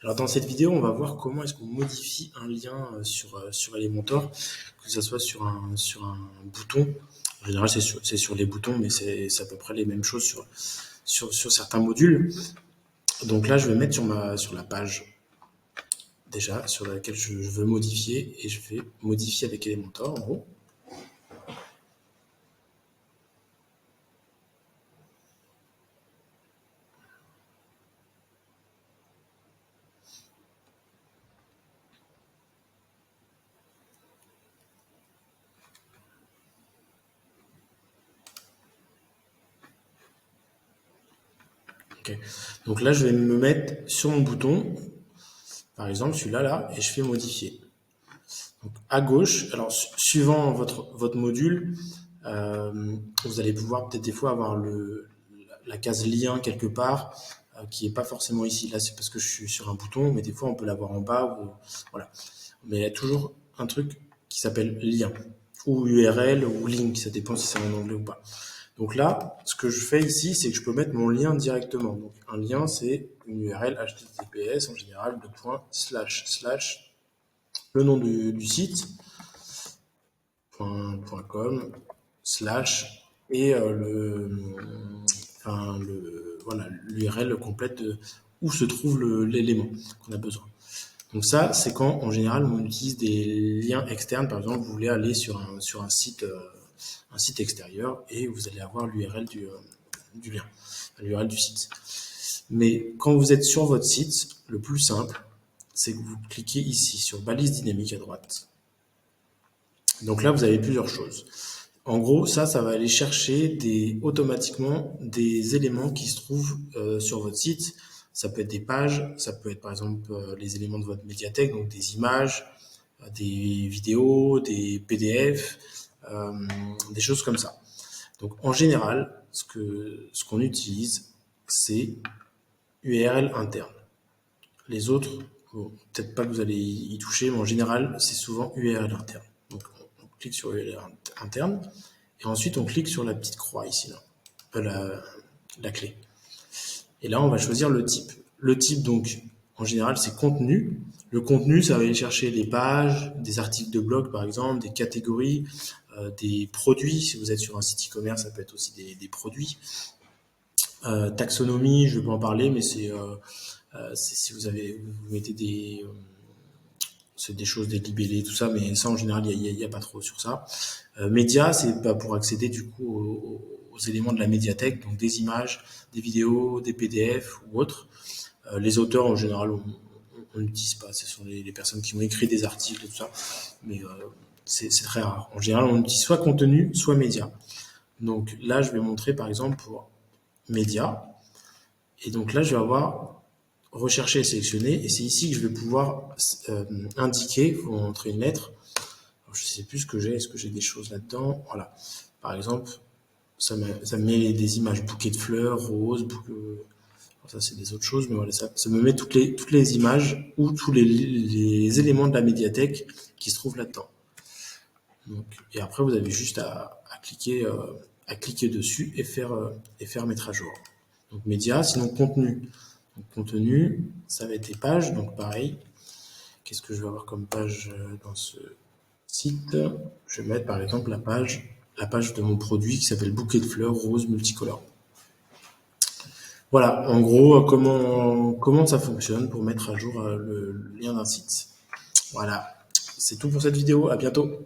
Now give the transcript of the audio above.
Alors dans cette vidéo, on va voir comment est-ce qu'on modifie un lien sur Elementor, que ce soit sur un bouton. En général, c'est sur les boutons, mais c'est à peu près les mêmes choses sur certains modules. Donc là, je vais mettre sur la page déjà sur laquelle je veux modifier, et je vais modifier avec Elementor en gros. Okay. Donc là, je vais me mettre sur mon bouton, par exemple celui-là, là, et je fais modifier. Donc à gauche, alors suivant votre module, vous allez pouvoir peut-être des fois avoir la case lien quelque part qui n'est pas forcément ici. Là, c'est parce que je suis sur un bouton, mais des fois on peut l'avoir en bas. Voilà. Mais il y a toujours un truc qui s'appelle lien, ou URL, ou link, ça dépend si c'est en anglais ou pas. Donc là, ce que je fais ici, c'est que je peux mettre mon lien directement. Donc un lien, c'est une URL HTTPS en général, // le nom du site, .com, / et voilà, l'URL complète où se trouve l'élément qu'on a besoin. Donc ça, c'est quand, en général, on utilise des liens externes. Par exemple, vous voulez aller sur un site extérieur et vous allez avoir l'URL du lien, l'URL du site. Mais quand vous êtes sur votre site, le plus simple, c'est que vous cliquez ici sur balise dynamique à droite. Donc là, vous avez plusieurs choses. En gros, ça va aller chercher automatiquement des éléments qui se trouvent sur votre site. Ça peut être des pages, ça peut être par exemple les éléments de votre médiathèque, donc des images, des vidéos, des PDF, des choses comme ça. Donc en général, ce qu'on utilise, c'est URL interne. Les autres, bon, peut-être pas que vous allez y toucher, mais en général, c'est souvent URL interne. Donc on clique sur URL interne, et ensuite on clique sur la petite croix ici, là, la clé. Et là, on va choisir le type. Le type, donc, en général, c'est contenu. Le contenu, ça va aller chercher des pages, des articles de blog, par exemple, des catégories, des produits. Si vous êtes sur un site e-commerce, ça peut être aussi des produits. Taxonomie, je ne vais pas en parler, mais c'est si vous mettez c'est des choses, des libellés, tout ça, mais ça, en général, il n'y a pas trop sur ça. Médias, c'est pour accéder, du coup, aux éléments de la médiathèque, donc des images, des vidéos, des PDF ou autres. Les auteurs, en général, on n'utilise pas. Ce sont les personnes qui ont écrit des articles et tout ça, mais c'est très rare. En général, on utilise soit contenu, soit médias. Donc là, je vais montrer, par exemple, pour médias. Et donc là, je vais avoir rechercher et sélectionner, et c'est ici que je vais pouvoir indiquer, il faut montrer une lettre. Alors, je ne sais plus ce que j'ai, est-ce que j'ai des choses là-dedans? Voilà. Par exemple, ça me met des images bouquets de fleurs, roses, ça c'est des autres choses, mais voilà, ça me met toutes les images ou tous les éléments de la médiathèque qui se trouvent là-dedans. Et après, vous avez juste à cliquer dessus et faire mettre à jour. Donc médias, sinon contenu. Donc, contenu, ça va être des pages, donc pareil. Qu'est-ce que je vais avoir comme page dans ce site? Je vais mettre par exemple la page de mon produit qui s'appelle bouquet de fleurs rose multicolore. Voilà, en gros, comment ça fonctionne pour mettre à jour le lien d'un site. Voilà, c'est tout pour cette vidéo, à bientôt.